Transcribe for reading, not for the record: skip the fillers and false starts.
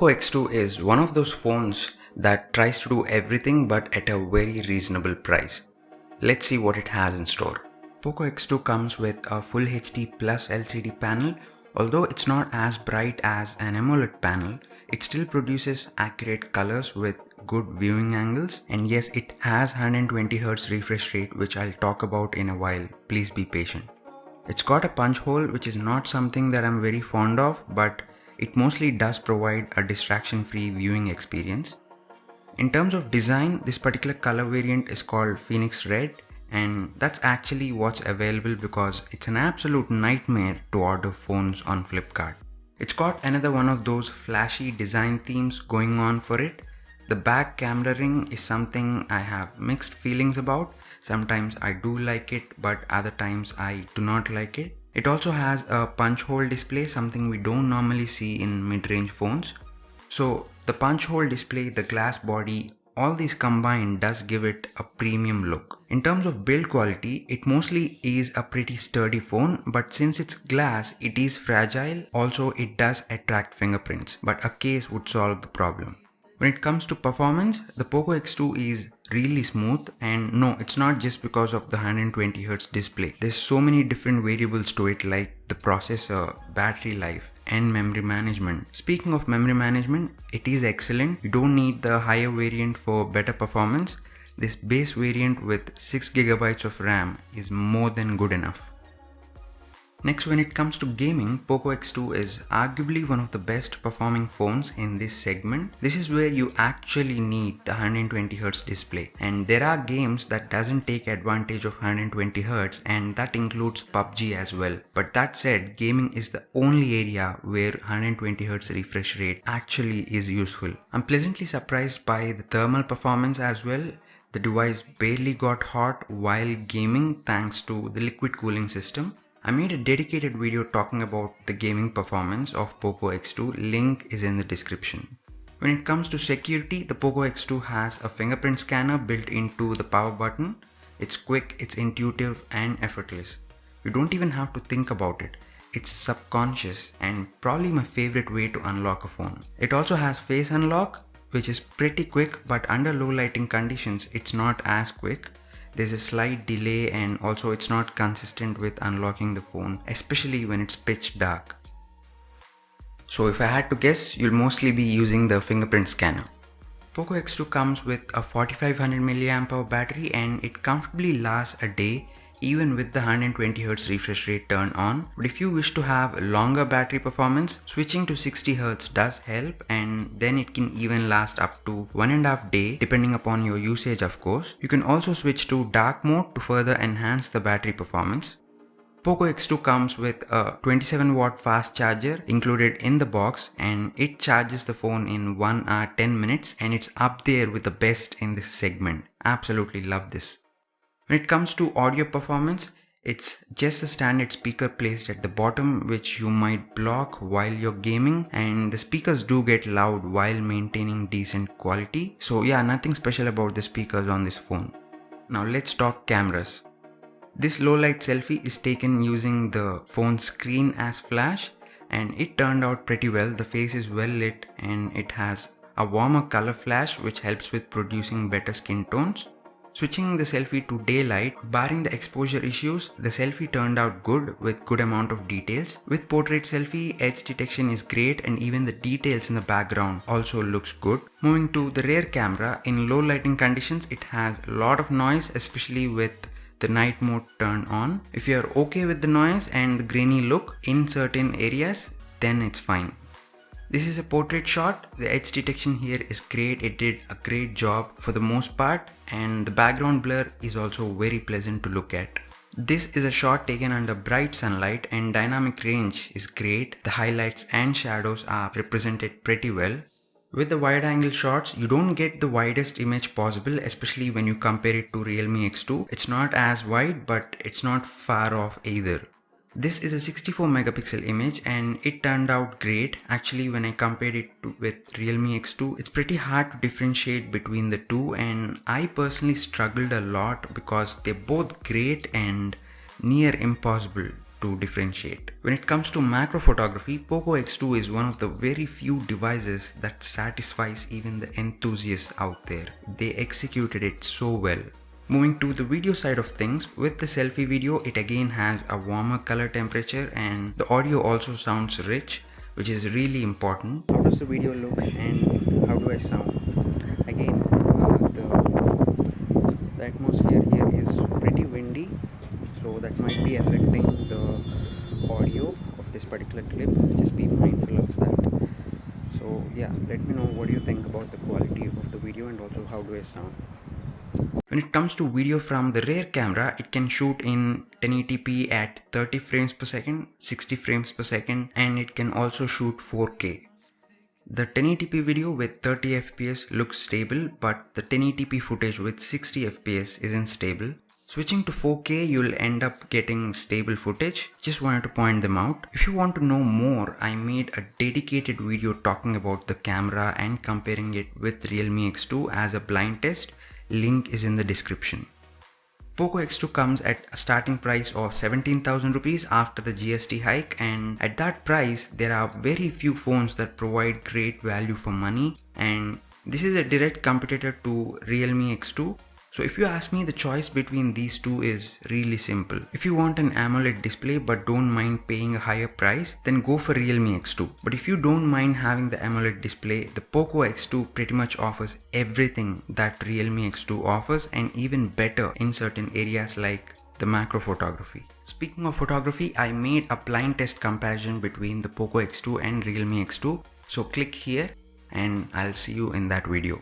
Poco X2 is one of those phones that tries to do everything but at a very reasonable price. Let's see what it has in store. Poco X2 comes with a Full HD Plus LCD panel. Although it's not as bright as an AMOLED panel, it still produces accurate colors with good viewing angles, and yes, it has 120Hz refresh rate, which I'll talk about in a while. Please be patient. It's got a punch hole, which is not something that I'm very fond of, but it mostly does provide a distraction-free viewing experience. In terms of design, this particular color variant is called Phoenix Red, and that's actually what's available because it's an absolute nightmare to order phones on Flipkart. It's got another one of those flashy design themes going on for it. The back camera ring is something I have mixed feelings about. Sometimes I do like it, but other times I do not like it. It also has a punch hole display, something we don't normally see in mid-range phones. So the punch hole display, the glass body, all these combined does give it a premium look. In terms of build quality, it mostly is a pretty sturdy phone, but since it's glass, it is fragile. Also, it does attract fingerprints, but a case would solve the problem. When it comes to performance, the Poco X2 is really smooth, and no, it's not just because of the 120Hz display. There's so many different variables to it, like the processor, battery life, and memory management. Speaking of memory management, it is excellent. You don't need the higher variant for better performance. This base variant with 6GB of RAM is more than good enough. Next, when it comes to gaming, Poco X2 is arguably one of the best performing phones in this segment. This is where you actually need the 120Hz display, and there are games that doesn't take advantage of 120Hz, and that includes PUBG as well. But that said, gaming is the only area where 120Hz refresh rate actually is useful. I'm pleasantly surprised by the thermal performance as well. The device barely got hot while gaming thanks to the liquid cooling system. I made a dedicated video talking about the gaming performance of Poco X2, link is in the description. When it comes to security, the Poco X2 has a fingerprint scanner built into the power button. It's quick, it's intuitive and effortless. You don't even have to think about it. It's subconscious and probably my favorite way to unlock a phone. It also has face unlock, which is pretty quick, but under low lighting conditions, it's not as quick. There's a slight delay, and also it's not consistent with unlocking the phone, especially when it's pitch dark. So if I had to guess, you'll mostly be using the fingerprint scanner. Poco X2 comes with a 4500 mAh battery, and it comfortably lasts a day even with the 120Hz refresh rate turned on. But if you wish to have longer battery performance, switching to 60Hz does help, and then it can even last up to 1.5 days depending upon your usage, of course. You can also switch to dark mode to further enhance the battery performance. Poco X2 comes with a 27-watt fast charger included in the box, and it charges the phone in 1 hour 10 minutes, and it's up there with the best in this segment. Absolutely love this. When it comes to audio performance, it's just a standard speaker placed at the bottom, which you might block while you're gaming, and the speakers do get loud while maintaining decent quality. So yeah, nothing special about the speakers on this phone. Now let's talk cameras. This low light selfie is taken using the phone's screen as flash, and it turned out pretty well. The face is well lit and it has a warmer color flash which helps with producing better skin tones. Switching the selfie to daylight, barring the exposure issues, the selfie turned out good with good amount of details. With portrait selfie, edge detection is great, and even the details in the background also looks good. Moving to the rear camera, in low lighting conditions it has a lot of noise, especially with the night mode turned on. If you are okay with the noise and the grainy look in certain areas, then it's fine. This is a portrait shot. The edge detection here is great. It did a great job for the most part, and the background blur is also very pleasant to look at. This is a shot taken under bright sunlight, and dynamic range is great. The highlights and shadows are represented pretty well. With the wide angle shots, you don't get the widest image possible, especially when you compare it to Realme X2. It's not as wide, but it's not far off either. This is a 64 megapixel image, and it turned out great. Actually, when I compared it with Realme X2, it's pretty hard to differentiate between the two, and I personally struggled a lot because they're both great and near impossible to differentiate. When it comes to macro photography, Poco X2 is one of the very few devices that satisfies even the enthusiasts out there. They executed it so well. Moving to the video side of things, with the selfie video, it again has a warmer color temperature and the audio also sounds rich, which is really important. How does the video look and how do I sound? Again, the atmosphere here is pretty windy, so that might be affecting the audio of this particular clip. Just be mindful of that. So yeah, let me know what do you think about the quality of the video and also how do I sound. When it comes to video from the rear camera, it can shoot in 1080p at 30 frames per second, 60 frames per second, and it can also shoot 4K. The 1080p video with 30 fps looks stable, but the 1080p footage with 60 fps isn't stable. Switching to 4K, you'll end up getting stable footage. Just wanted to point them out. If you want to know more, I made a dedicated video talking about the camera and comparing it with Realme X2 as a blind test. Link is in the description. Poco X2 comes at a starting price of 17,000 rupees after the GST hike, and at that price there are very few phones that provide great value for money, and this is a direct competitor to Realme X2. So if you ask me, the choice between these two is really simple. If you want an AMOLED display but don't mind paying a higher price, then go for Realme X2. But if you don't mind having the AMOLED display, the Poco X2 pretty much offers everything that Realme X2 offers and even better in certain areas like the macro photography. Speaking of photography, I made a blind test comparison between the Poco X2 and Realme X2. So click here and I'll see you in that video.